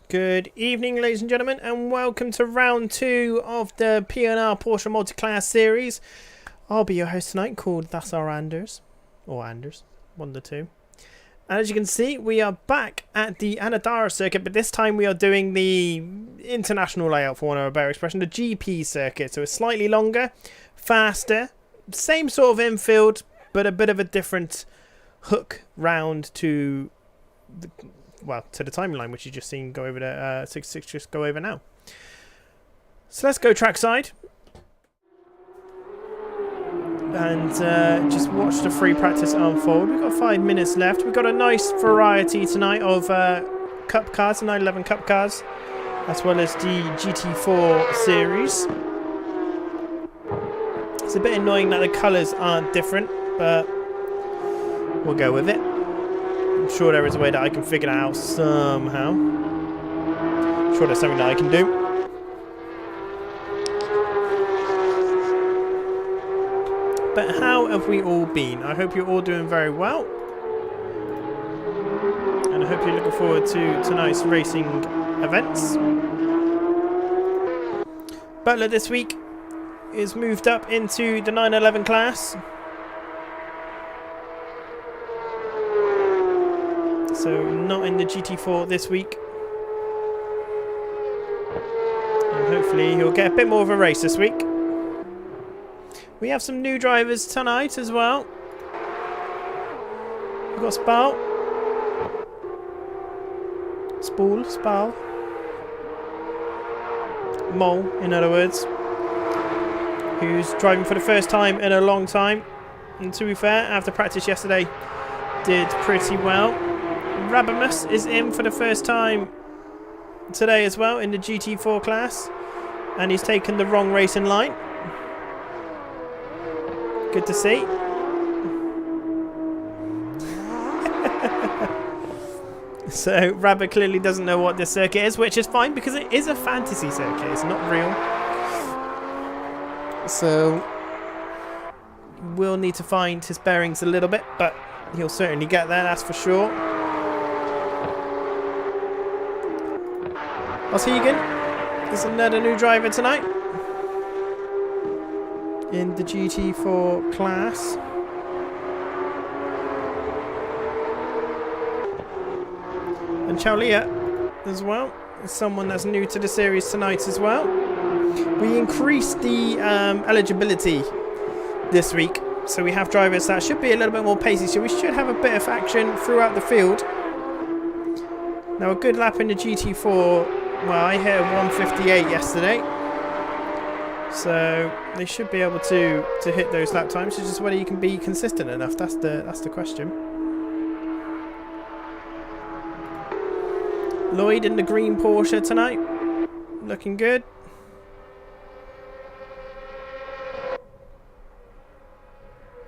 Good evening, ladies and gentlemen, and welcome to round 2 of the P&R Porsche Multiclass series. I'll be your host tonight, called That's Our Anders, or Anders, one of the two. And as you can see, we are back at the Anadara circuit, but this time we are doing the international layout, for want of a better expression, the GP circuit. So it's slightly longer, faster, same sort of infield, but a bit of a different hook round to the timeline, which you just seen go over to 66 just go over now. So let's go trackside and just watch the free practice unfold. We've got 5 minutes left. We've got a nice variety tonight of cup cars, the 911 cup cars, as well as the GT4 series. It's a bit annoying that the colours aren't different, but we'll go with it. I'm sure there is a way that I can figure that out somehow. I'm sure there's something that I can do. But how have we all been? I hope you're all doing very well. And I hope you're looking forward to tonight's racing events. Butler this week is moved up into the 911 class. So not in the GT4 this week. And hopefully he'll get a bit more of a race this week. We have some new drivers tonight as well. We've got Spal. Mole, in other words. Who's driving for the first time in a long time. And to be fair, after practice yesterday, did pretty well. Rabamus is in for the first time today as well in the GT4 class, and he's taken the wrong racing line. Good to see. So Rabbit clearly doesn't know what this circuit is, which is fine because it is a fantasy circuit, it's not real. So we'll need to find his bearings a little bit, but he'll certainly get there, that's for sure. Oshegan is another new driver tonight in the GT4 class. And Chaulia as well is someone that's new to the series tonight as well. We increased the eligibility this week, so we have drivers that should be a little bit more pacey, so we should have a bit of action throughout the field. Now a good lap in the GT4. Well, I hit a 158 yesterday, so they should be able to hit those lap times. It's just whether you can be consistent enough. That's the question. Lloyd in the green Porsche tonight, looking good.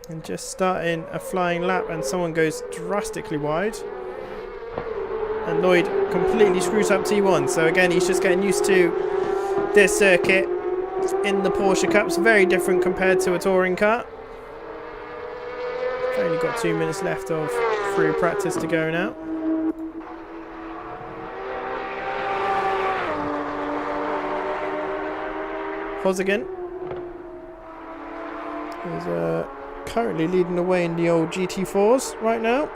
And just starting a flying lap, and someone goes drastically wide. And Lloyd completely screws up T1. So again, he's just getting used to this circuit in the Porsche Cups. Very different compared to a touring car. Only got 2 minutes left of free practice to go now. Hossagan is currently leading the way in the old GT4s right now.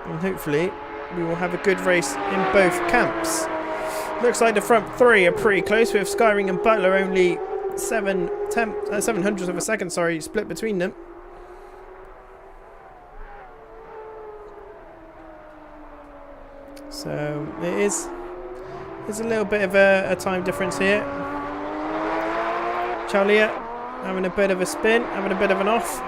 And hopefully we will have a good race in both camps. Looks like the front three are pretty close, with Skyring and Butler only 7 hundredths of a second, split between them. So it is there's a little bit of a time difference here. Chaulia having a bit of a spin, having a bit of an off.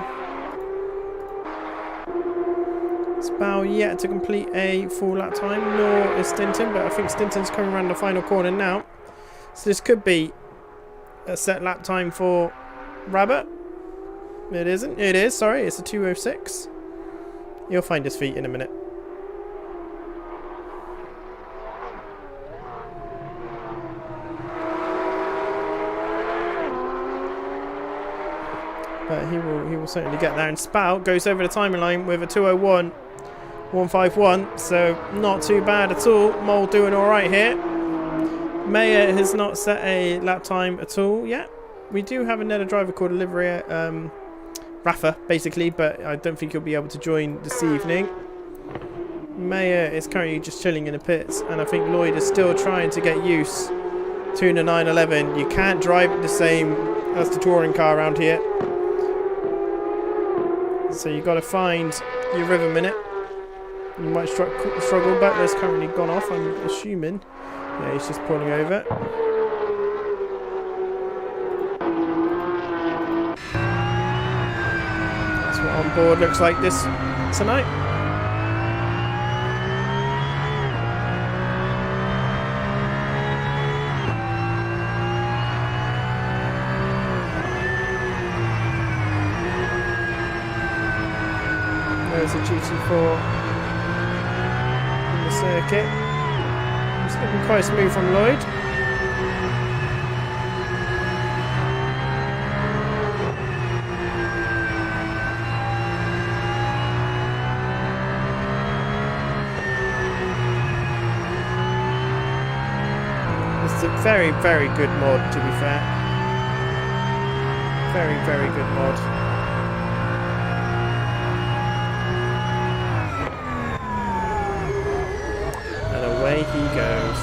Spal yet to complete a full lap time, nor is Stinton, but I think Stinton's coming around the final corner now. So this could be a set lap time for Rabbit. It isn't. It is, sorry, it's a 2:06. He'll find his feet in a minute. but he will certainly get there. And Spout goes over the timing line with a 2:01.151, so not too bad at all. Mole doing all right here. Mayer has not set a lap time at all yet. We do have another driver called Olivia Rafa, basically, but I don't think he'll be able to join this evening. Mayer is currently just chilling in the pits, and I think Lloyd is still trying to get used to the 911. You can't drive it the same as the touring car around here, so you got to find your rhythm in it. You might struggle. Butler's currently gone off, I'm assuming. Yeah, he's just pulling over. That's what on board looks like this tonight. There's a GT4 in the circuit. It's looking quite smooth from Lloyd. This is a very, very good mod, to be fair. Very, very good mod. Away he goes.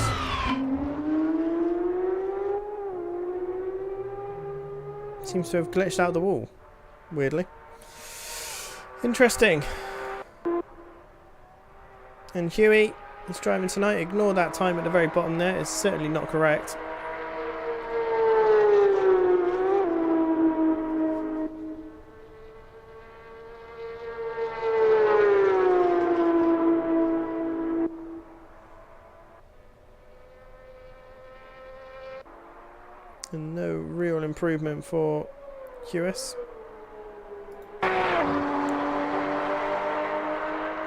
Seems to have glitched out the wall, weirdly. Interesting. And Huey is driving tonight. Ignore that time at the very bottom there. It's certainly not correct. And no real improvement for QS.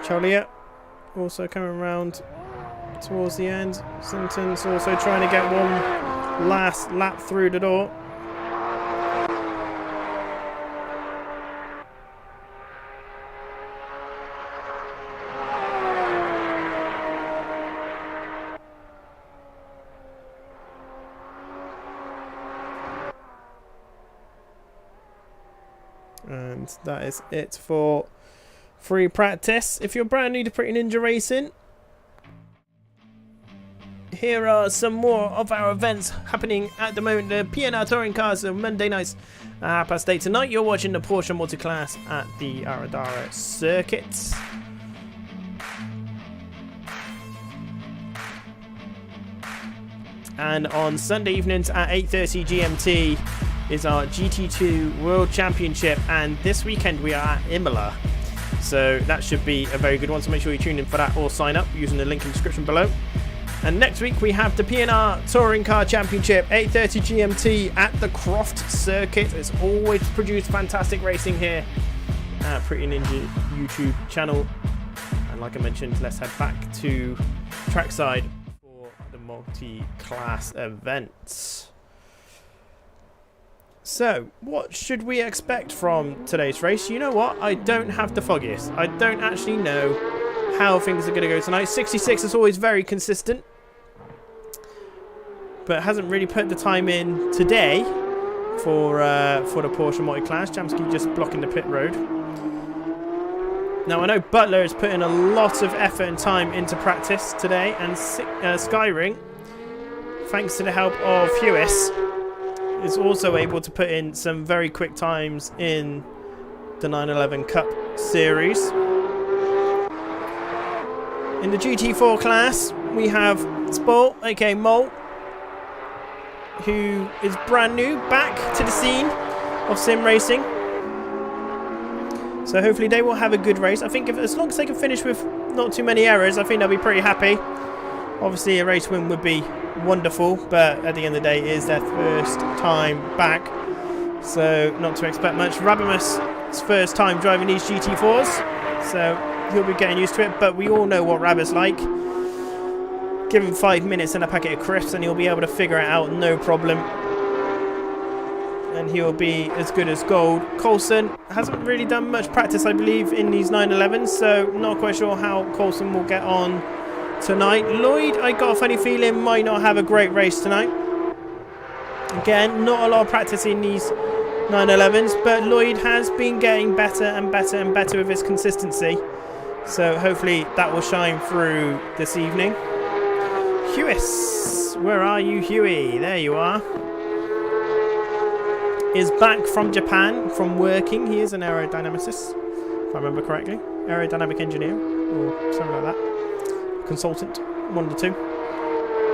Cholia also coming around towards the end. Sinton's also trying to get one last lap through the door. And that is it for free practice. If you're brand new to Pretty Ninja Racing, here are some more of our events happening at the moment. The P&R Touring Cars are Monday nights at 8:30 tonight. You're watching the Porsche Multiclass at the Aradara circuit. And on Sunday evenings at 8:30 GMT is our GT2 World Championship, and this weekend we are at Imola, so that should be a very good one, so make sure you tune in for that or sign up using the link in the description below. And next week we have the P&R Touring Car Championship, 8:30 GMT at the Croft circuit. It's always produced fantastic racing here at Pretty Ninja YouTube channel. And like I mentioned, let's head back to trackside for the multi-class events. So, what should we expect from today's race? You know what? I don't have the foggiest. I don't actually know how things are going to go tonight. 66 is always very consistent, but hasn't really put the time in today for the Porsche Multiclass. Jamsky just blocking the pit road. Now, I know Butler is putting a lot of effort and time into practice today, and Skyring, thanks to the help of Hewis, is also able to put in some very quick times in the 911 Cup Series. In the GT4 class, we have Sport, aka Mole, who is brand new, back to the scene of sim racing. So hopefully they will have a good race. I think as long as they can finish with not too many errors, I think they'll be pretty happy. Obviously a race win would be wonderful, but at the end of the day it is their first time back, so not to expect much. Rabimus' first time driving these GT4s, so he'll be getting used to it, but we all know what Rabbi's like. Give him 5 minutes and a packet of crisps and he'll be able to figure it out, no problem. and he'll be as good as gold. Coulson hasn't really done much practice, I believe, in these 911s, so not quite sure how Coulson will get on tonight. Lloyd, I got a funny feeling, might not have a great race tonight. Again, not a lot of practice in these 911s, but Lloyd has been getting better and better and better with his consistency. So hopefully that will shine through this evening. Huis, where are you, Huey? There you are. Is back from Japan, from working. He is an aerodynamicist, if I remember correctly. Aerodynamic engineer, or something like that. Consultant, one of the two.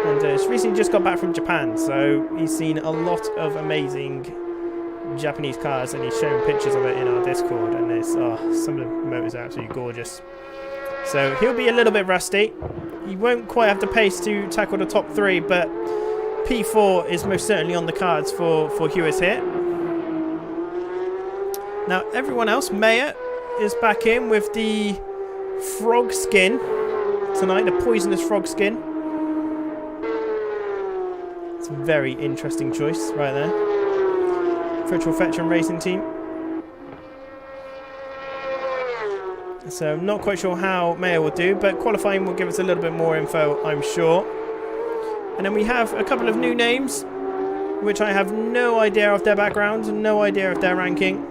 And he's recently just got back from Japan, so he's seen a lot of amazing Japanese cars, and he's shown pictures of it in our Discord, and it's, some of the motors are absolutely gorgeous. So he'll be a little bit rusty. He won't quite have the pace to tackle the top 3, but P4 is most certainly on the cards for Huis here. Now everyone else, Mayer is back in with the frog skin tonight, the poisonous frog skin. It's a very interesting choice right there. Virtual Veteran Racing Team. So I'm not quite sure how Mayer will do, but qualifying will give us a little bit more info, I'm sure. And then we have a couple of new names, which I have no idea of their background, no idea of their ranking.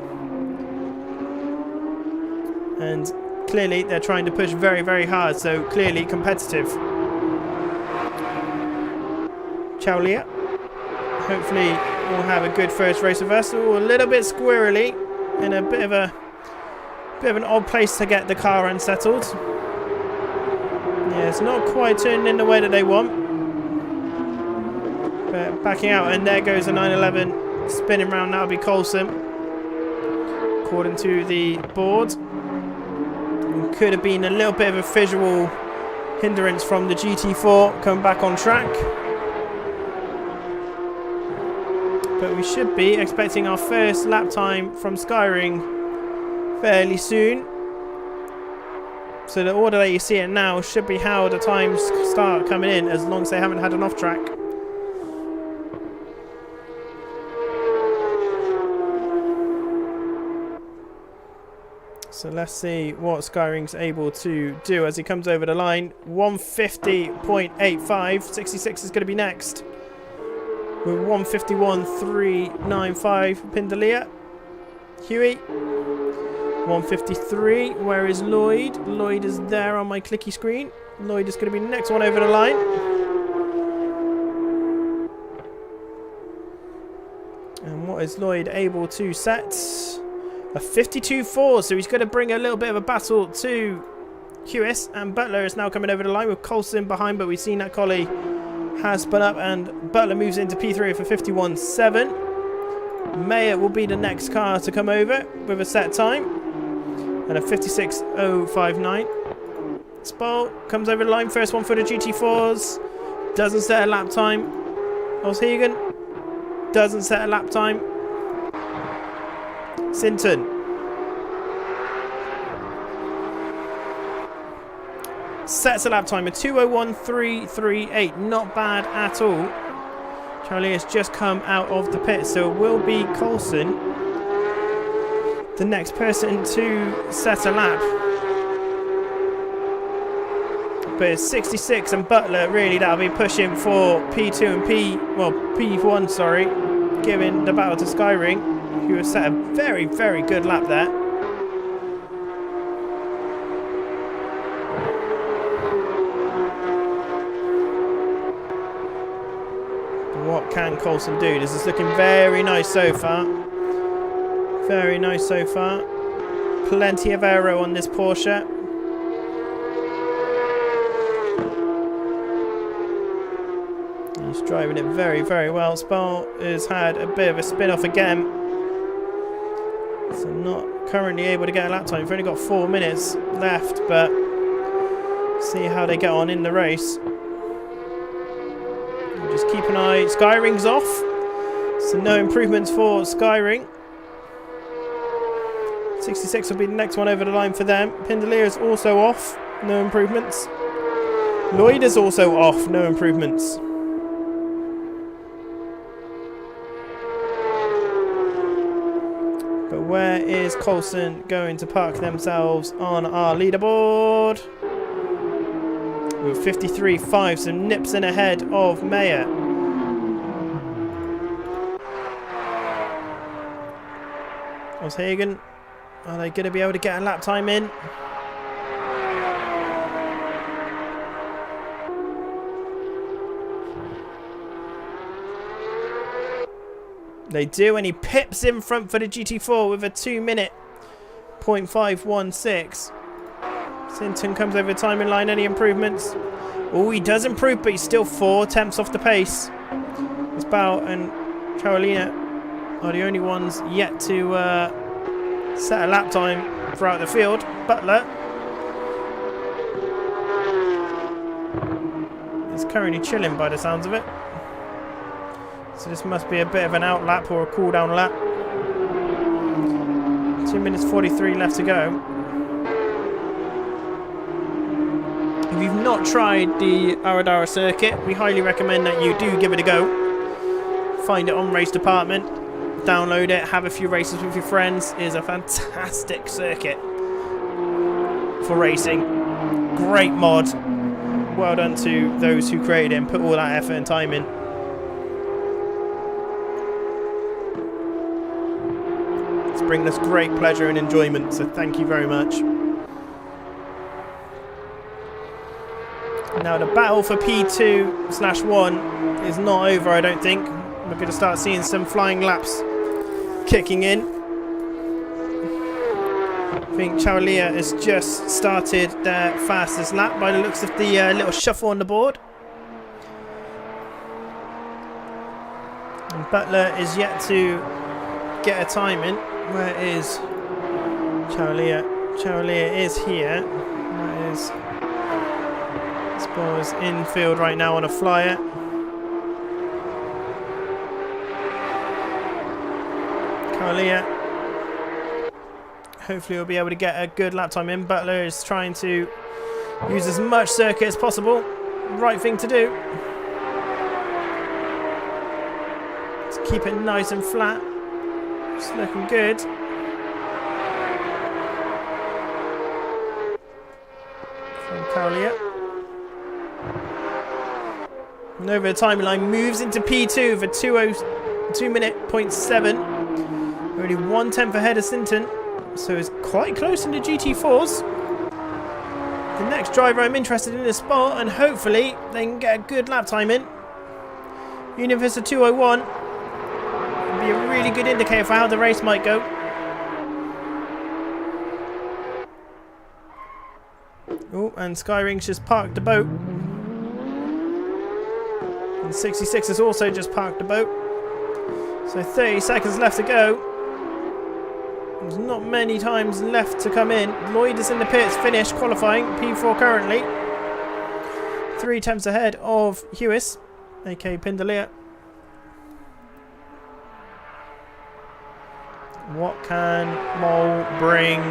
And clearly they're trying to push very, very hard, so clearly competitive. Chaulia. Hopefully we'll have a good first race of us. Ooh, a little bit squirrely, in a bit of an odd place to get the car unsettled. Yeah, it's not quite turning in the way that they want. But backing out, and there goes the 911 spinning round. That'll be Coulson, according to the board. It could have been a little bit of a visual hindrance from the GT4 coming back on track. But we should be expecting our first lap time from Skyring fairly soon. So the order that you see it now should be how the times start coming in, as long as they haven't had an off track. So let's see what Skyring's able to do as he comes over the line. 150.85. 66 is going to be next. With 151.395. Pindalia. Huey. 153. Where is Lloyd? Lloyd is there on my clicky screen. Lloyd is going to be the next one over the line. And what is Lloyd able to set? A 52.4. So he's going to bring a little bit of a battle to Huis. And Butler is now coming over the line with Coulson behind. But we've seen that Collie has spun up. And Butler moves into P3 for 51.7. Mayer will be the next car to come over with a set time. And a 56.059. Spall comes over the line. First one for the GT4s. Doesn't set a lap time. Oshegan doesn't set a lap time. Sinton sets a lap time of 2:01.338. Not bad at all. Charlie has just come out of the pit, so it will be Coulson, the next person to set a lap. But it's 66 and Butler, really, that'll be pushing for P2 and P1, sorry, giving the battle to Skyring, who has set a very, very good lap there. What can Coulson do? This is looking very nice so far. Very nice so far. Plenty of aero on this Porsche. He's driving it very, very well. Spall has had a bit of a spin-off again. So not currently able to get a lap time. We've only got 4 minutes left, but see how they get on in the race. Just keep an eye. Skyring's off. So no improvements for Skyring. 66 will be the next one over the line for them. Pindalia is also off. No improvements. Lloyd is also off. No improvements. is Coulson going to park themselves on our leaderboard? With 53.5, some nips in ahead of Mayer. Oshagen, are they going to be able to get a lap time in? They do, and he pips in front for the GT4 with a 2-minute 0.516. Sinton comes over the timing line. Any improvements? Oh, he does improve, but he's still 4 tenths off the pace. Bow and Carolina are the only ones yet to set a lap time throughout the field. Butler is currently chilling by the sounds of it. So this must be a bit of an out lap or a cool down lap. 2 minutes 43 left to go. If you've not tried the Aradara circuit, we highly recommend that you do give it a go. Find it on Race Department, download it, have a few races with your friends. It is a fantastic circuit for racing. Great mod. Well done to those who created it and put all that effort and time in. It's bringing us great pleasure and enjoyment, so thank you very much. Now the battle for P2/1 is not over, I don't think. We're going to start seeing some flying laps kicking in. I think Chaulia has just started their fastest lap by the looks of the little shuffle on the board. And Butler is yet to get a time in. Where is Chaulia? Chaulia is here. That is Spurs infield right now on a flyer. Carlia. Hopefully we'll be able to get a good lap time in. Butler is trying to use as much circuit as possible. Right thing to do. Let's keep it nice and flat. It's looking good. From Carlia. And over the timeline, moves into P2 for 2 minute 0.7. Only 1 tenth ahead of Sinton, so it's quite close in the GT4s. The next driver I'm interested in is Spot, and hopefully they can get a good lap time in. Even if it's a 2:01, it'll be a really good indicator for how the race might go. Oh, and Skyring's just parked the boat. And 66 has also just parked the boat. So 30 seconds left to go. There's not many times left to come in. Lloyd is in the pits, finished qualifying, P4 currently. 3 tenths ahead of Hewis, aka Pindalia. What can Mole bring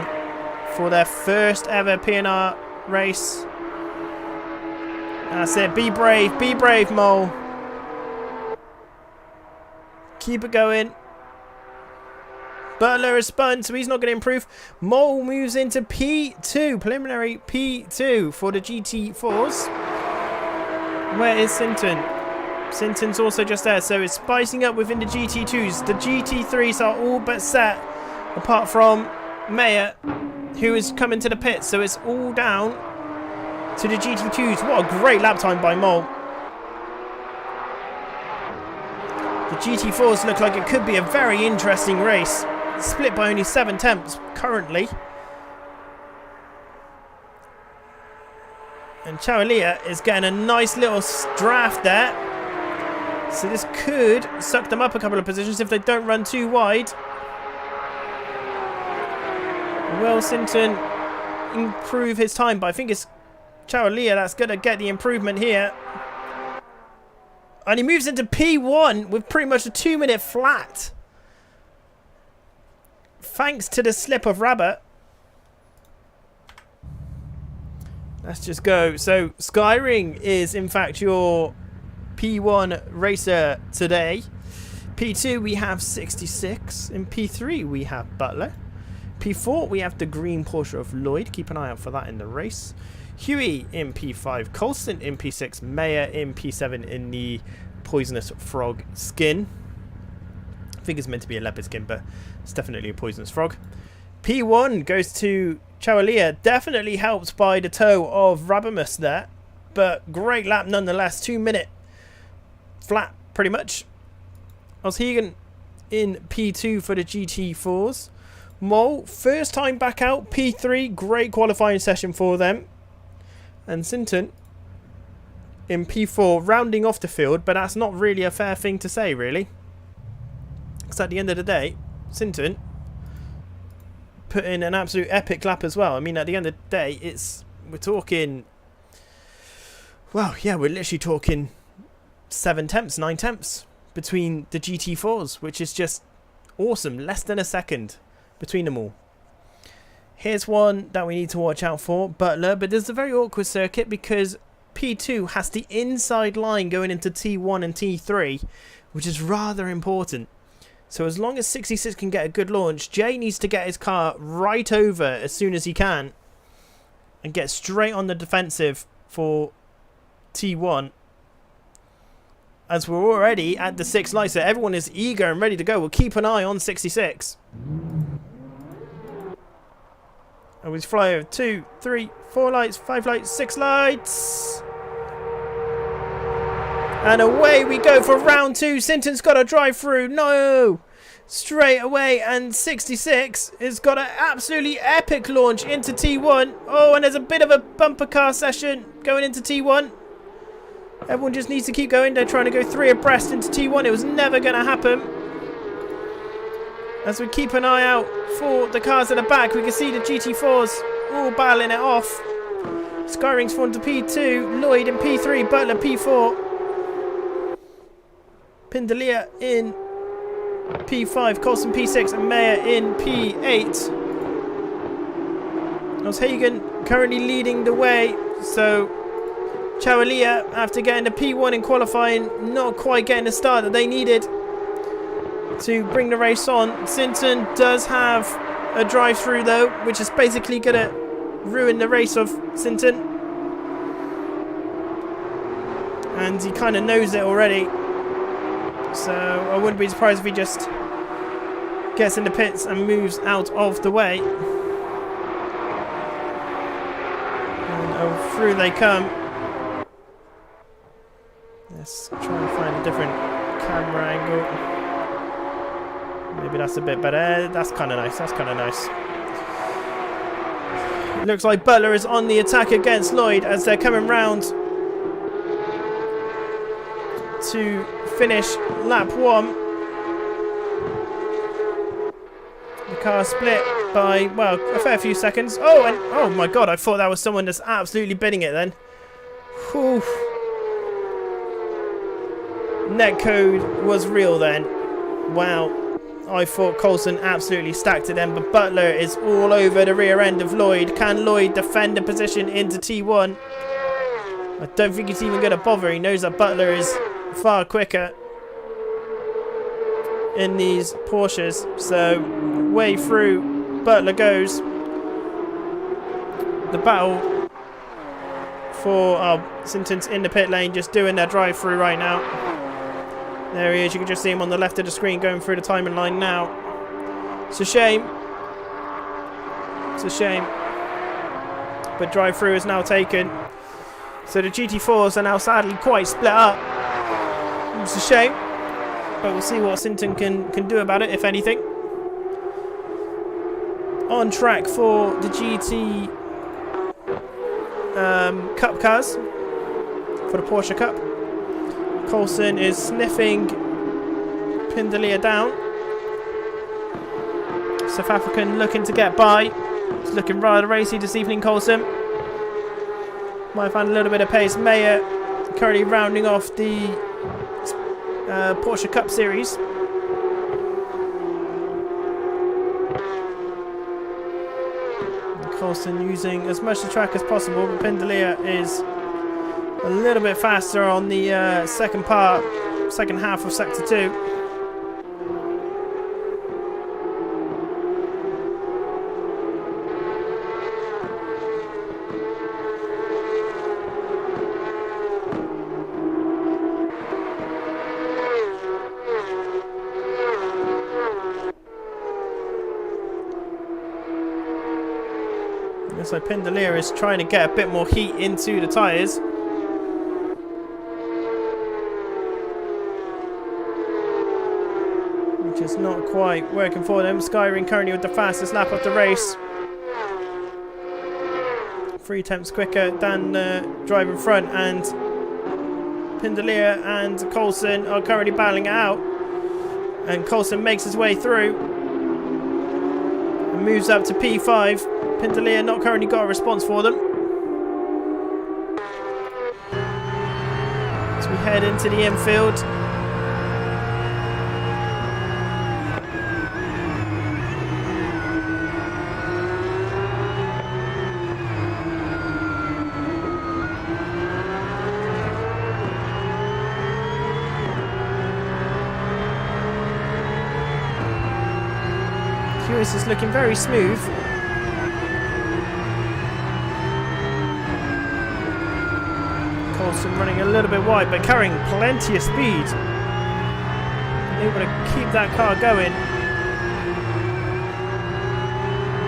for their first ever P&R race? That's it, be brave, Mole. Keep it going. Butler is spun, so he's not going to improve. Mole moves into P2, preliminary P2 for the GT4s. Where is Sinton? Sinton's also just there, so it's spicing up within the GT2s. The GT3s are all but set, apart from Mayer, who is coming to the pit, so it's all down to the GT2s. What a great lap time by Mole. The GT4s look like it could be a very interesting race. Split by only 7 tenths currently. And Chaulia is getting a nice little draft there. So this could suck them up a couple of positions if they don't run too wide. Will Sinton improve his time? But I think it's Chaulia that's going to get the improvement here. And he moves into P1 with pretty much a 2 minute flat. Thanks to the slip of Rabbit. Let's just go. So Skyring is in fact your P1 racer today. P2 we have 66. In P3 we have Butler. P4, we have the green Porsche of Lloyd. Keep an eye out for that in the race. Huey in P5, Colston in P6, Mayer in P7 in the poisonous frog skin. I think it's meant to be a leopard skin, but it's definitely a poisonous frog. P1 goes to Chawalia, definitely helped by the toe of Rabamus there, but great lap nonetheless. 2 minute flat, pretty much. Oshegan in P2 for the GT4s. Mole, first time back out, P3, great qualifying session for them. And Sinton in P4, rounding off the field, but that's not really a fair thing to say, really. Because at the end of the day, Sinton put in an absolute epic lap as well. I mean, at the end of the day, we're talking, well, yeah, we're literally talking 7 tenths, 9 tenths between the GT4s, which is just awesome. Less than a second between them all. Here's one that we need to watch out for, Butler, but there's a very awkward circuit because P2 has the inside line going into T1 and T3, which is rather important. So as long as 66 can get a good launch, Jay needs to get his car right over as soon as he can and get straight on the defensive for T1. As we're already at the 6 lights, so everyone is eager and ready to go. We'll keep an eye on 66. And we fly over 2, 3, 4 lights, 5 lights, 6 lights. And away we go for round 2. Sinton's got to drive through. No! Straight away. And 66 has got an absolutely epic launch into T1. Oh, and there's a bit of a bumper car session going into T1. Everyone just needs to keep going. They're trying to go 3 abreast into T1. It was never going to happen. As we keep an eye out for the cars at the back, we can see the GT4s all battling it off. Skyrings forward to P2, Lloyd in P3, Butler P4. Pindalia in P5, Colson P6, and Mayer in P8. Oshagen currently leading the way, so Chawalia, after getting the P1 in qualifying, not quite getting the start that they needed to bring the race on. Sinton does have a drive-through though, which is basically going to ruin the race of Sinton. And he kind of knows it already. So I wouldn't be surprised if he just gets in the pits and moves out of the way. And through they come. Let's try and find a different camera angle. Maybe that's a bit better. That's kind of nice. That's kind of nice. Looks like Butler is on the attack against Lloyd as they're coming round to finish lap 1. The car split by, well, a fair few seconds. Oh, and oh my god, I thought that was someone that's absolutely bidding it then. Whew. Netcode was real then. Wow. I thought Colson absolutely stacked it then, but Butler is all over the rear end of Lloyd. Can Lloyd defend the position into T1? I don't think he's even going to bother. He knows that Butler is far quicker in these Porsches. So, way through, Butler goes. The battle for Sinton's in the pit lane, just doing their drive-through right now. There he is. You can just see him on the left of the screen going through the timing line now. It's a shame. It's a shame. But drive-through is now taken. So the GT4s are now sadly quite split up. It's a shame. But we'll see what Sinton can do about it, if anything. On track for the GT Cup cars. For the Porsche Cup. Colson is sniffing Pindalia down. South African looking to get by. It's looking rather racy this evening, Colson. Might have found a little bit of pace. Mayer currently rounding off the Porsche Cup Series. Colson using as much of the track as possible, but Pindalia is a little bit faster on the second half of Sector 2. Looks like Pindalia is trying to get a bit more heat into the tyres. Which is not quite working for them. Skyring currently with the fastest lap of the race. 3 tenths quicker than the driver in front, and Pindalia and Coulson are currently battling it out. And Coulson makes his way through and moves up to P5. Pindalia not currently got a response for them. As we head into the infield. This is looking very smooth. Coulson running a little bit wide, but carrying plenty of speed. Able to keep that car going.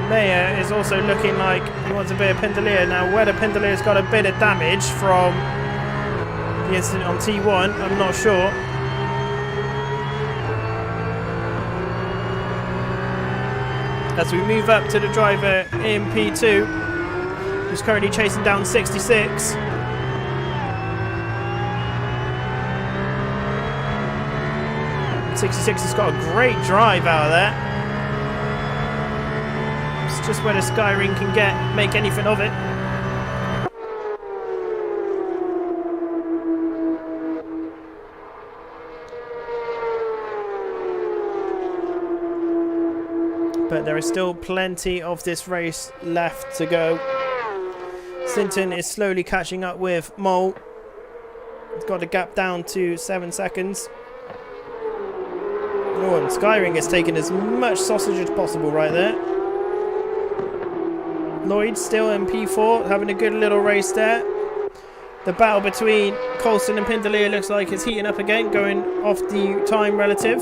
Mayer is also looking like he wants a bit of Pindalia. Now, whether Pindalia's got a bit of damage from the incident on T1, I'm not sure. As we move up to the driver in P2, who's currently chasing down 66. '66 has got a great drive out of there. It's just where the Skyring can make anything of it. But there is still plenty of this race left to go. Sinton is slowly catching up with Mole. He's got the gap down to 7 seconds. Oh, and Skyring is taking as much sausage as possible right there. Lloyd still in P4, having a good little race there. The battle between Coulson and Pindalia looks like it's heating up again, going off the time relative.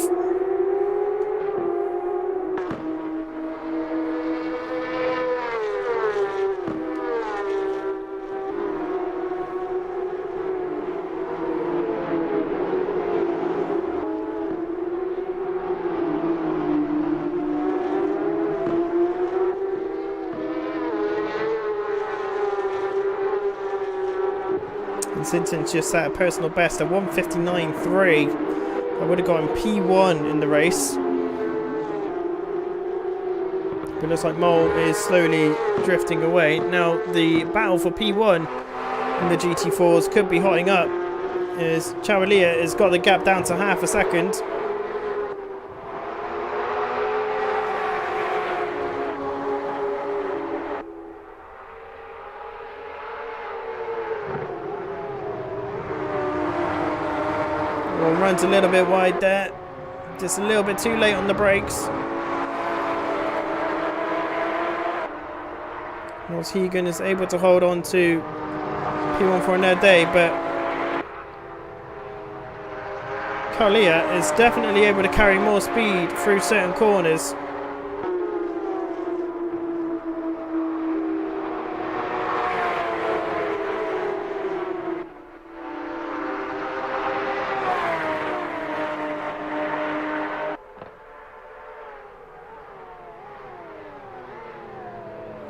Sinton's just at a personal best at 1:59.3. I would have gotten P1 in the race. But it looks like Mole is slowly drifting away. Now the battle for P1 in the GT4s could be hotting up, as Chawalia has got the gap down to half a second. Runs a little bit wide there, just a little bit too late on the brakes. Whilst Hegan is able to hold on to P1 for another day, but Kalia is definitely able to carry more speed through certain corners.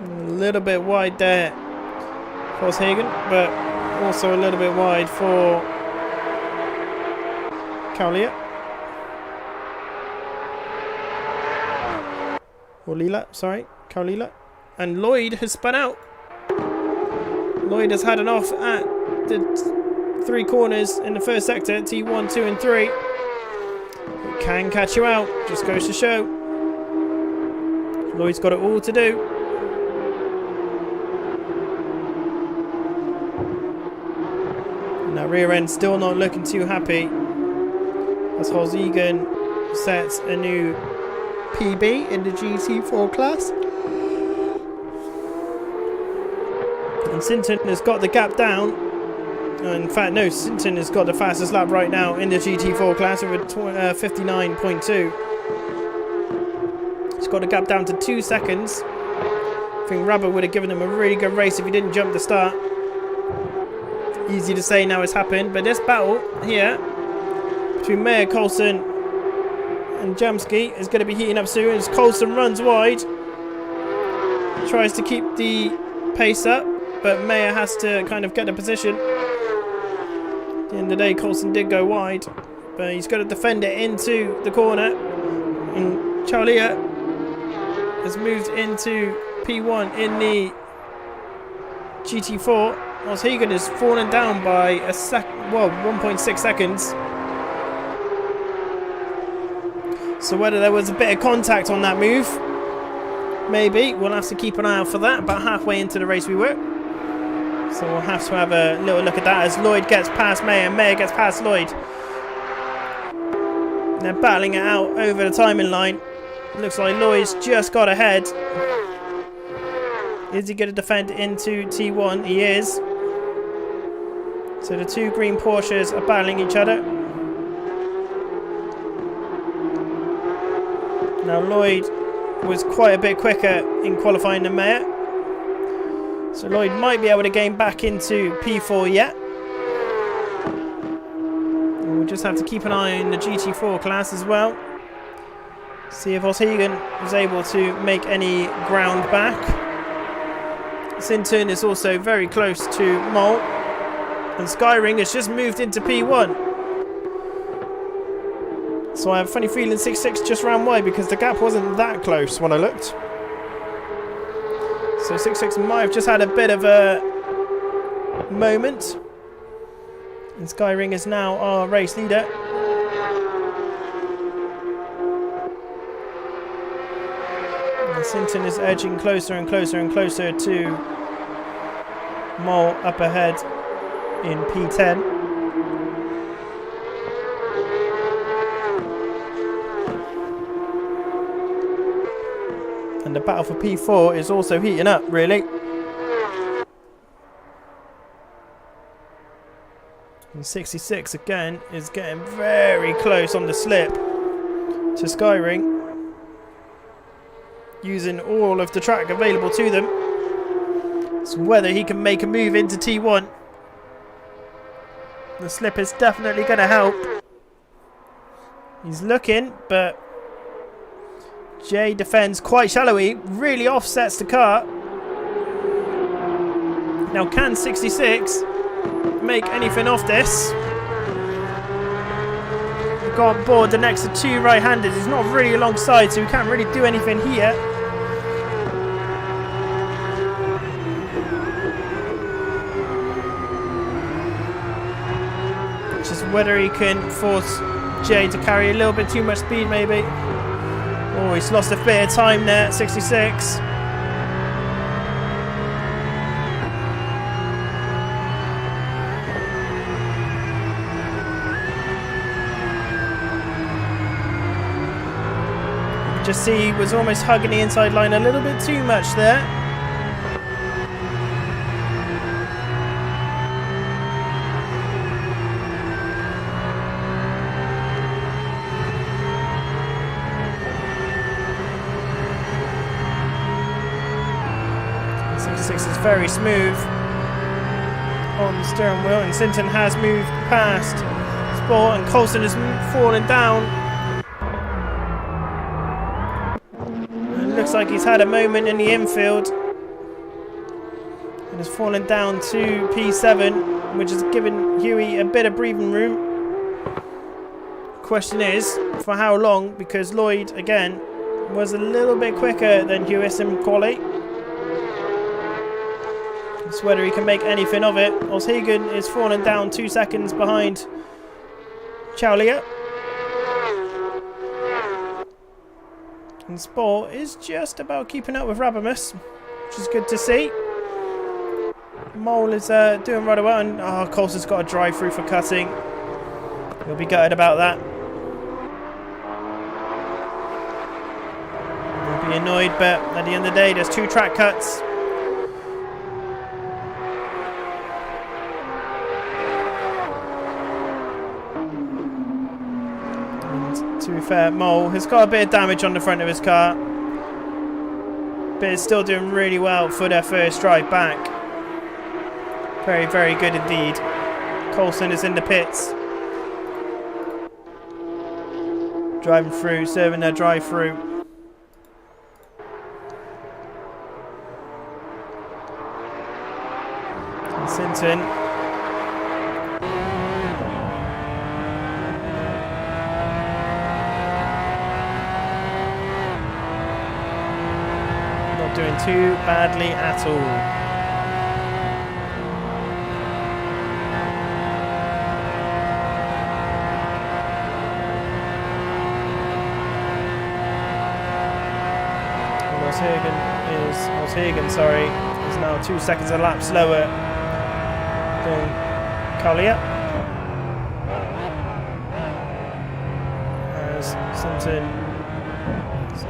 A little bit wide there for Hagen, but also a little bit wide for Kaulia. Or Lila, sorry, Kaulila. And Lloyd has spun out. Lloyd has had an off at the 3 corners in the first sector, T1, 2 and 3. It can catch you out, just goes to show. Lloyd's got it all to do. That rear end still not looking too happy, as Holzegen sets a new PB in the GT4 class. And Sinton has got the gap down. In fact, no, Sinton has got the fastest lap right now in the GT4 class with 59.2. He's got the gap down to 2 seconds. I think Rubber would have given him a really good race if he didn't jump the start. Easy to say now it's happened, but this battle here between Mayer, Coulson and Jamsky is going to be heating up soon as Coulson runs wide. Tries to keep the pace up, but Mayer has to kind of get the position. At the end of the day, Coulson did go wide, but he's got to defend it into the corner. And Charlia has moved into P1 in the GT4. Whilst Hagen has fallen down by 1.6 seconds. So whether there was a bit of contact on that move, maybe. We'll have to keep an eye out for that. About halfway into the race we were. So we'll have to have a little look at that as Lloyd gets past Mayer and Mayer gets past Lloyd. They're battling it out over the timing line. Looks like Lloyd's just got ahead. Is he going to defend into T1? He is. So the two green Porsches are battling each other. Now Lloyd was quite a bit quicker in qualifying than Mayer. So Lloyd might be able to gain back into P4 yet. And we'll just have to keep an eye on the GT4 class as well. See if Oshegan was able to make any ground back. Sinton is also very close to Mole. And Skyring has just moved into P1. So I have a funny feeling 6.6 just ran wide because the gap wasn't that close when I looked. So 6.6 might have just had a bit of a moment. And Skyring is now our race leader. And Sinton is edging closer and closer and closer to Mole up ahead in P10. And the battle for P4 is also heating up, really. And 66 again is getting very close on the slip to Skyring, using all of the track available to them. So whether he can make a move into T1. The slip is definitely going to help. He's looking, but Jay defends quite shallowly. Really offsets the car. Now can 66 make anything of this? We've got on board the next to two right-handers. He's not really alongside, so he can't really do anything here. Whether he can force Jay to carry a little bit too much speed, maybe. Oh, he's lost a bit of time there, 66. You can just see he was almost hugging the inside line a little bit too much there. Is very smooth on the steering wheel, and Sinton has moved past Sport, and Coulson has fallen down. It looks like he's had a moment in the infield and has fallen down to P7, which has given Huey a bit of breathing room. Question is, for how long? Because Lloyd, again, was a little bit quicker than Hewis in quali. It's whether he can make anything of it. Oshegan is falling down 2 seconds behind Chowlia. And Sport is just about keeping up with Rabamus, which is good to see. Mole is doing rather well, and Coulson's got a drive through for cutting. He'll be gutted about that. He'll be annoyed, but at the end of the day, there's 2 track cuts. And to be fair, Mole has got a bit of damage on the front of his car. but it's still doing really well for their first drive back. Very, very good indeed. Coulson is in the pits. Driving through, serving their drive-through. And Sinton. Not doing too badly at all. Oshagan, sorry, is now 2 seconds a lap slower than Collier. As Sinton is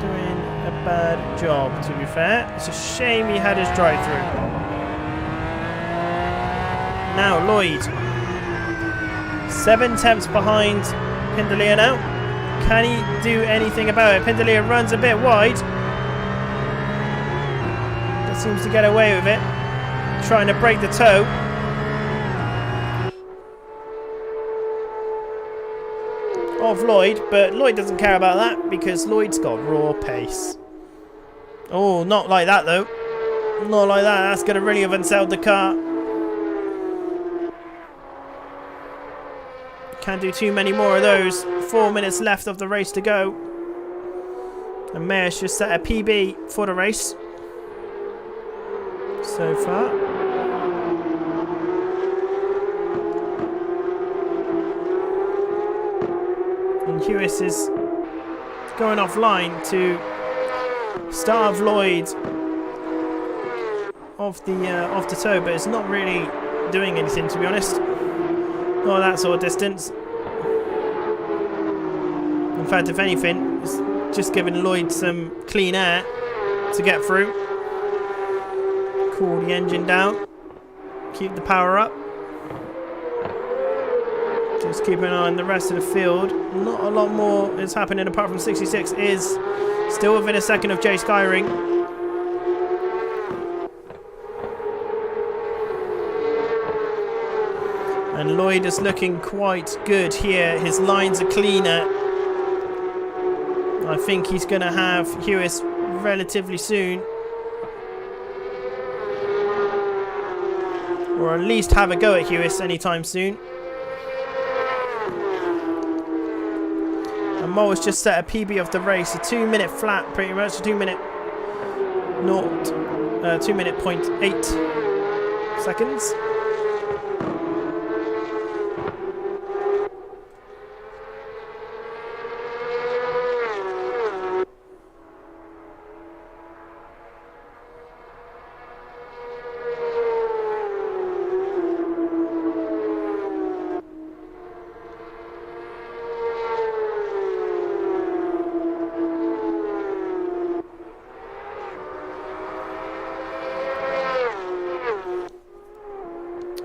doing a bad job, to be fair. It's a shame he had his drive-through. Now Lloyd, 7 tenths behind Pindelia now. Can he do anything about it? Pindelia runs a bit wide. Seems to get away with it, trying to break the toe. Of Lloyd, but Lloyd doesn't care about that because Lloyd's got raw pace. Oh, not like that though. Not like that. That's going to really have unsettled the car. Can't do too many more of those. 4 minutes left of the race to go. And Mayer's just set a PB for the race so far. And Hewis is going offline to starve Lloyd off the toe, but it's not really doing anything, to be honest. Not that sort of distance. In fact, if anything, it's just giving Lloyd some clean air to get through. Cool the engine down. Keep the power up. Just keep an eye on the rest of the field. Not a lot more is happening apart from 66 is still within a second of Jay Skyring. And Lloyd is looking quite good here. His lines are cleaner. I think he's going to have Hewis relatively soon. Or at least have a go at Hewis anytime soon. And Mo has just set a PB of the race, a 2 minute flat, pretty much, a 2 minute 2 minute 0.8 seconds.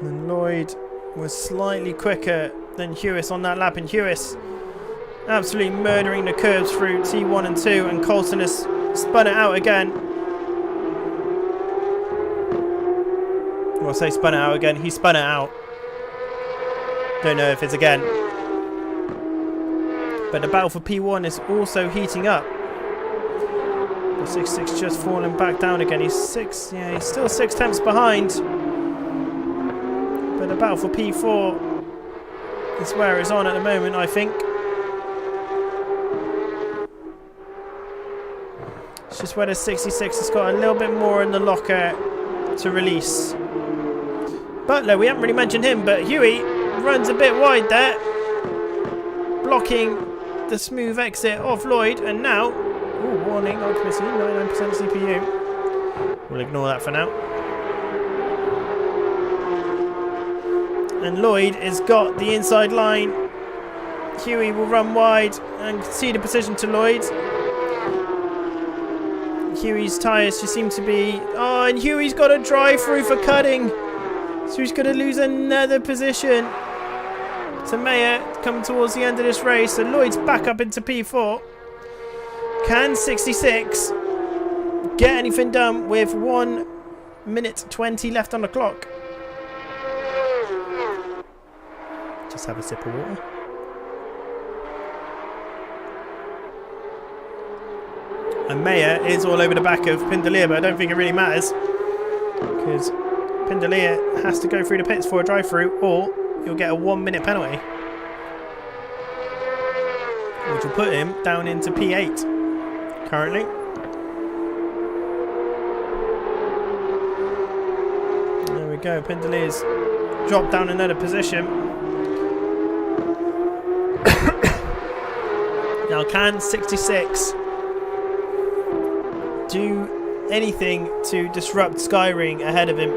And Lloyd was slightly quicker than Hewis on that lap, and Hewis absolutely murdering the curves through T1 and 2, and Coulson has spun it out again. Well, I say spun it out again, he spun it out. Don't know if it's again. But the battle for P1 is also heating up. The 66 just falling back down again. He's still 6 tenths behind. But the battle for P4 is where it's on at the moment, I think. It's just where the 66 has got a little bit more in the locker to release. Butler, we haven't really mentioned him, but Huey runs a bit wide there, blocking the smooth exit of Lloyd, and now, ooh, warning, occupancy, 99% CPU. We'll ignore that for now. And Lloyd has got the inside line. Huey will run wide and concede a position to Lloyd. Huey's tyres just seem to be... Oh, and Huey's got a drive-through for cutting. So he's going to lose another position to Mayer coming towards the end of this race. So Lloyd's back up into P4. Can 66 get anything done with 1 minute 20 left on the clock. Just have a sip of water. And Mayer is all over the back of Pindalia, but I don't think it really matters because Pindalia has to go through the pits for a drive-through, or you'll get a 1 minute penalty, which will put him down into P8 currently. There we go, Pindalia's dropped down another position. Now can 66 do anything to disrupt Skyring ahead of him?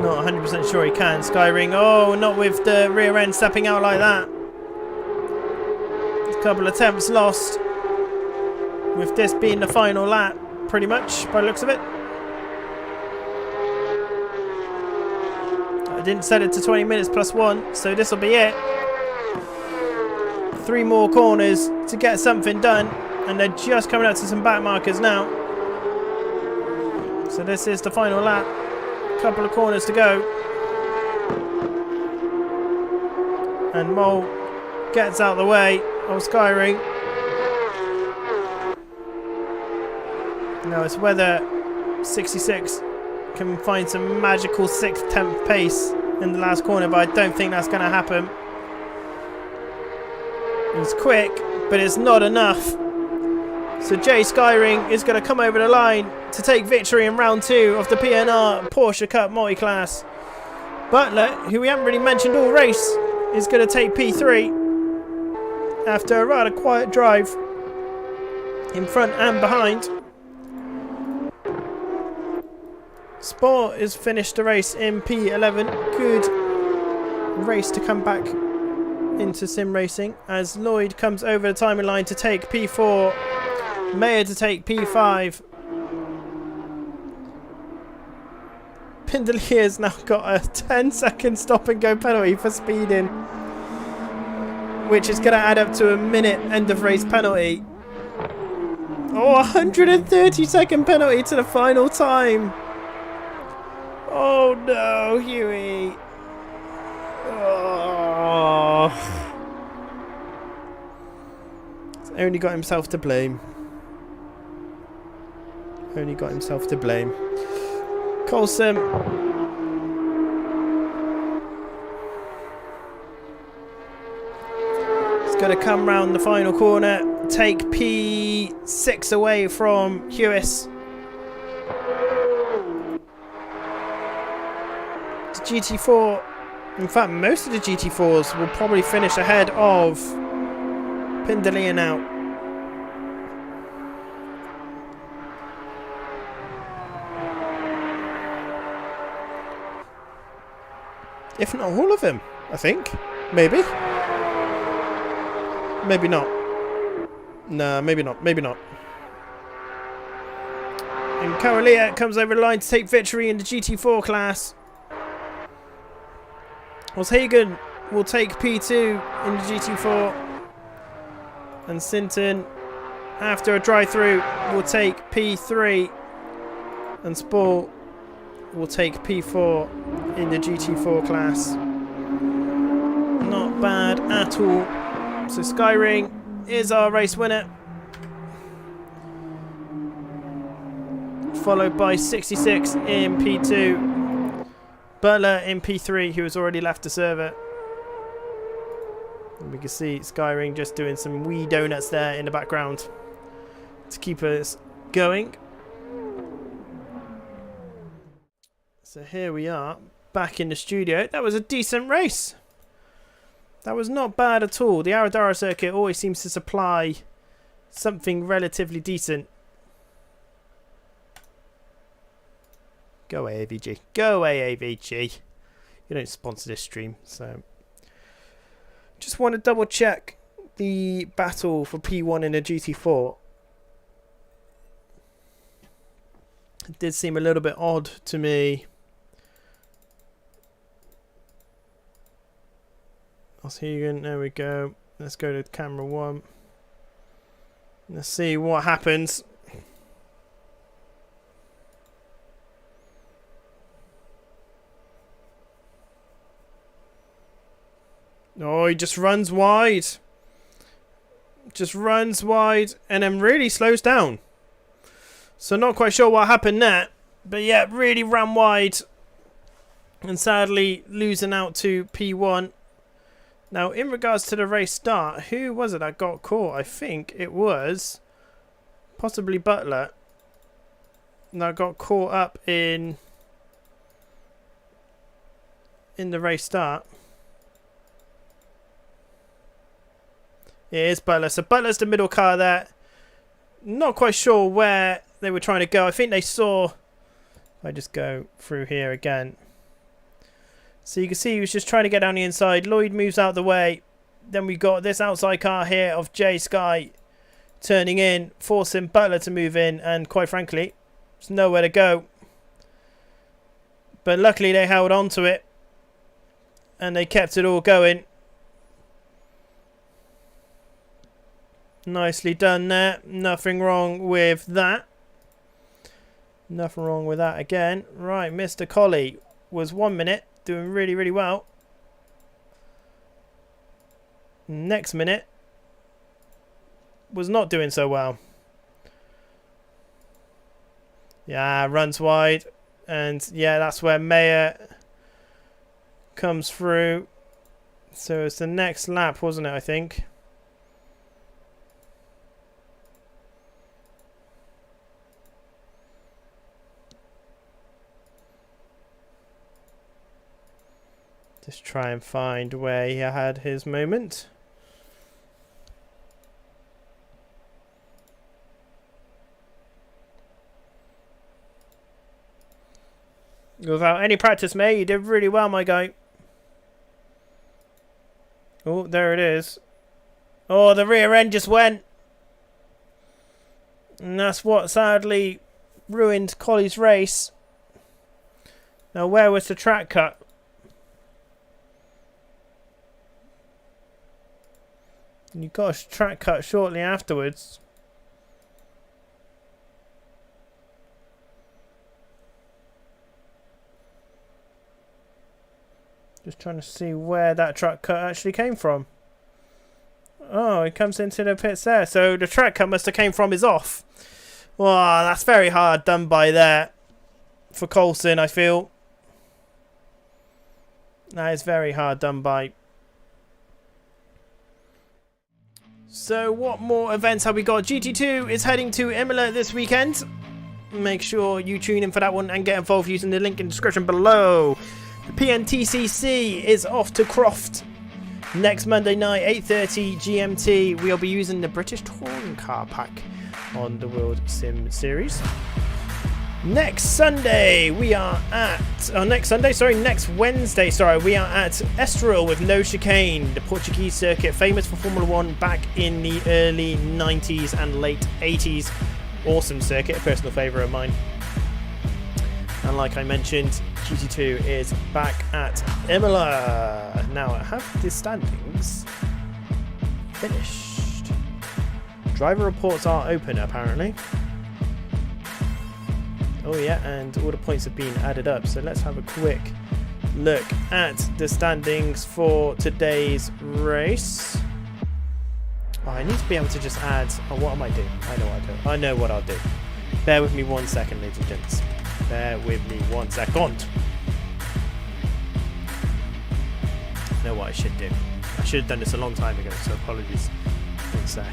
Not 100% sure he can. Skyring, oh, not with the rear end stepping out like that. A couple attempts lost, with this being the final lap pretty much by the looks of it. I didn't set it to 20 minutes plus 1, so this will be it. 3 more corners to get something done, and they're just coming out to some back markers now. So this is the final lap. Couple of corners to go. And Mole gets out of the way of Skyring. Now it's whether 66 can find some magical 6th, 10th pace in the last corner, but I don't think that's going to happen. He's quick, but it's not enough. So Jay Skyring is going to come over the line to take victory in round 2 of the PNR Porsche Cup Multiclass. Butler, who we haven't really mentioned all race, is going to take P3 after a rather quiet drive in front and behind. Sport has finished the race in P11. Good race to come back into sim racing as Lloyd comes over the timing line to take P4, Mayer to take P5. Pindalier's now got a 10-second stop and go penalty for speeding, which is going to add up to a minute end of race penalty. Oh, 130-second penalty to the final time. Oh no, Huey. Oh. He's only got himself to blame. Only got himself to blame. Coulson. He's got to come round the final corner, take P6 away from Hewis. GT4, in fact most of the GT4s will probably finish ahead of Pindalia now. If not all of them, I think. Maybe. Maybe not. No, maybe not. Maybe not. And Carolia comes over the line to take victory in the GT4 class. Hagen will take P2 in the GT4, and Sinton, after a drive-through, will take P3, and Sport will take P4 in the GT4 class. Not bad at all. So Skyring is our race winner, followed by 66 in P2. Butler in P3, who has already left to serve it. And we can see Skyring just doing some wee donuts there in the background to keep us going. So here we are, back in the studio. That was a decent race. That was not bad at all. The Aradara circuit always seems to supply something relatively decent. Go away, AVG. Go away, AVG. You don't sponsor this stream, so... Just want to double check the battle for P1 in the GT4. It did seem a little bit odd to me Oshegan, there we go. Let's go to camera 1. Let's see what happens. Oh, he just runs wide. Just runs wide and then really slows down. So not quite sure what happened there. But yeah, really ran wide. And sadly losing out to P1. Now in regards to the race start, who was it that got caught? I think it was possibly Butler. That got caught up in the race start. It is Butler. So Butler's the middle car there. Not quite sure where they were trying to go. I think they saw... If I just go through here again. So you can see he was just trying to get down the inside. Lloyd moves out the way. Then we got this outside car here of J Sky turning in, forcing Butler to move in. And quite frankly, there's nowhere to go. But luckily they held on to it. And they kept it all going. Nicely done there. Nothing wrong with that. Nothing wrong with that again. Right, Mr. Colley was 1 minute. Doing really, really well. Next minute was not doing so well. Yeah, runs wide. And yeah, that's where Mayer comes through. So it's the next lap, wasn't it, I think? Just try and find where he had his moment. Without any practice, mate, you did really well, my guy. Oh, there it is. Oh, the rear end just went. And that's what sadly ruined Colley's race. Now, where was the track cut? You got a track cut shortly afterwards. Just trying to see where that track cut actually came from. Oh, it comes into the pits there. So the track cut must have came from his off. Wow, that's very hard done by there for Coulson, I feel. That is very hard done by. So what more events have we got? GT2 is heading to Imola this weekend. Make sure you tune in for that one and get involved using the link in the description below. The PNTCC is off to Croft next Monday night, 8:30 GMT. We'll be using the British Touring Car Pack on the World Sim Series. Next Wednesday, we are at Estoril with no chicane, the Portuguese circuit, famous for Formula 1 back in the early 90s and late 80s. Awesome circuit, a personal favourite of mine. And like I mentioned, GT2 is back at Imola. Now, I have the standings finished. Driver reports are open, apparently. Oh yeah, and all the points have been added up. So let's have a quick look at the standings for today's race. Oh, I need to be able to just add... Oh, what am I doing? I know what I'll do. I know what I'll do. Bear with me 1 second, ladies and gents. Bear with me 1 second. I know what I should do. I should have done this a long time ago, so apologies. 1 sec.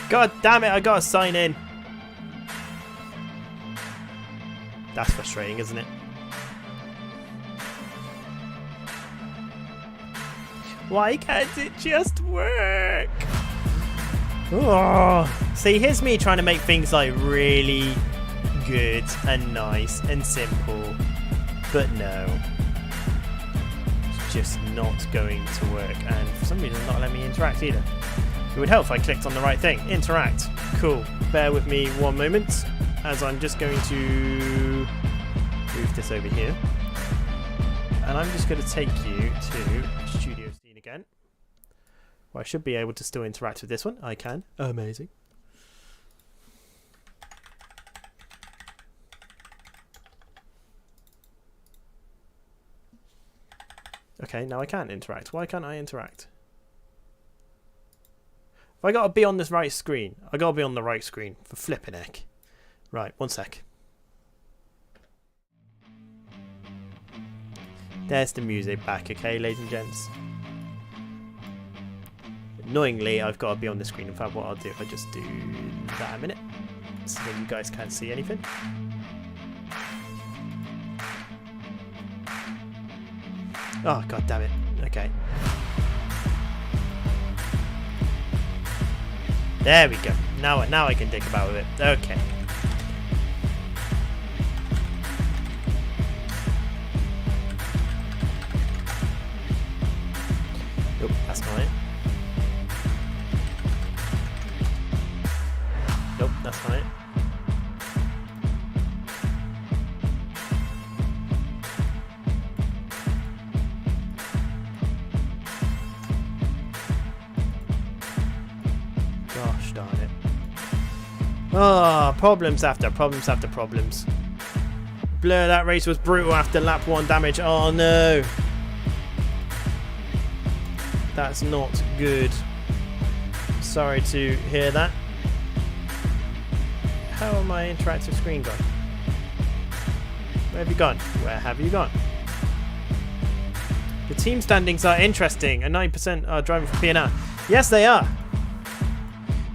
God damn it, I gotta sign in. That's frustrating, isn't it? Why can't it just work? Oh, see, here's me trying to make things like really good and nice and simple, but no, it's just not going to work. And for some reason, it's not letting me interact either. It would help if I clicked on the right thing. Interact. Cool. Bear with me one moment, as I'm just going to move this over here, and I'm just going to take you to Studio Scene again. Well, I should be able to still interact with this one. I can. Amazing. Okay, now I can interact. Why can't I interact? Have I got to be on this right screen? I got to be on the right screen for flipping heck. Right, one sec. There's the music back, okay, ladies and gents. Annoyingly, I've got to be on the screen. In fact, what I'll do if I just do that a minute, so that you guys can't see anything. Oh, god damn it. Okay. There we go. Now I can think about it. Okay. Nope, that's not it. Nope, that's not it. Gosh darn it. Oh, problems after problems after problems. Blur, that race was brutal after lap 1 damage. Oh no. That's not good. Sorry to hear that. How are my interactive screen gone? Where have you gone? Where have you gone? The team standings are interesting. And 9% are driving for P&R. Yes, they are.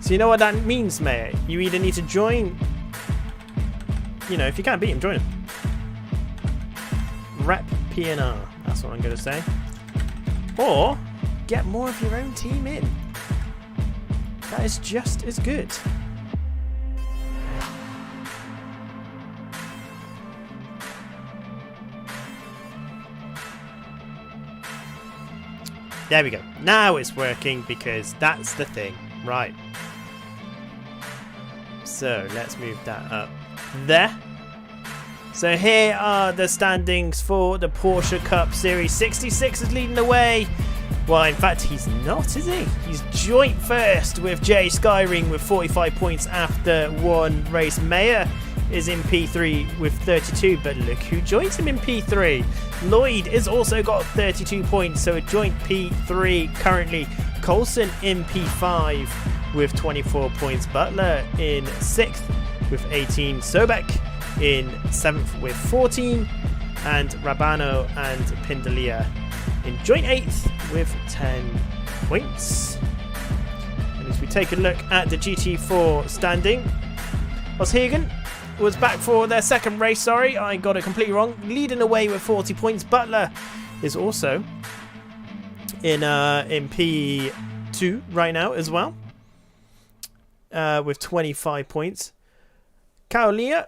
So you know what that means, mate? You either need to join... You know, if you can't beat him, join him. Rep P&R. That's what I'm going to say. Or get more of your own team in. That is just as good. There we go. Now it's working because that's the thing. Right. So let's move that up there. So here are the standings for the Porsche Cup Series. 66 is leading the way. Well, in fact, he's not, is he? He's joint first with Jay Skyring with 45 points after one race. Mayer is in P3 with 32, but look who joins him in P3. Lloyd has also got 32 points, so a joint P3 currently. Coulson in P5 with 24 points. Butler in 6th with 18. Sobek in 7th with 14. And Rabano and Pindalia in joint 8th with 10 points. And as we take a look at the GT4 standing, Oshagen was back for their second race. Sorry, I got it completely wrong. Leading away with 40 points. Butler is also in P2 right now as well, with 25 points. Kaulia,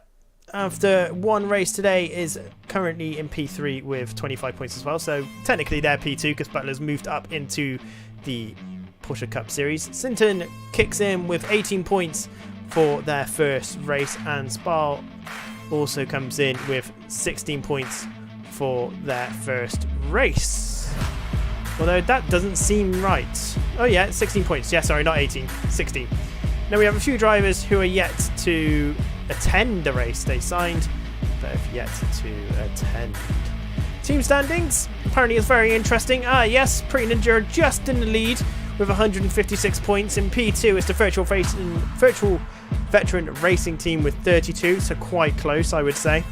after one race today, is currently in P3 with 25 points as well. So technically they're P2 because Butler's moved up into the Porsche Cup Series. Sinton kicks in with 18 points for their first race, and Spal also comes in with 16 points for their first race. Although that doesn't seem right. Oh yeah, 16 points. Yeah, sorry, not 18, 16. Now we have a few drivers who are yet to attend the race they signed, but have yet to attend. Team standings apparently is very interesting. Yes, Pretty Ninja are just in the lead with 156 points. In P2 is the virtual veteran racing team with 32, so quite close, I would say.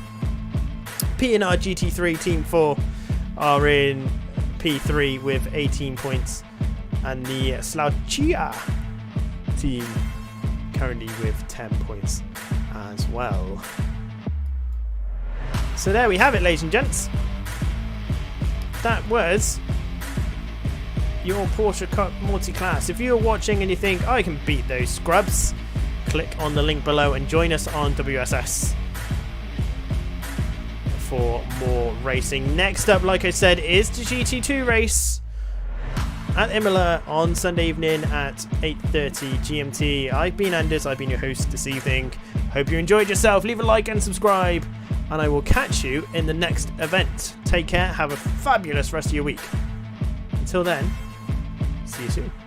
P&R GT3 Team 4 are in P3 with 18 points, and the Slauchia team currently with 10 points as well. So there we have it, ladies and gents. That was your Porsche Cup Multiclass. If you're watching and you think, I can beat those scrubs, click on the link below and join us on WSS for more racing. Next up, like I said, is the GT2 race at Imola on Sunday evening at 8:30 GMT. I've been Anders, I've been your host this evening. Hope you enjoyed yourself. Leave a like and subscribe, and I will catch you in the next event. Take care, have a fabulous rest of your week. Until then, see you soon.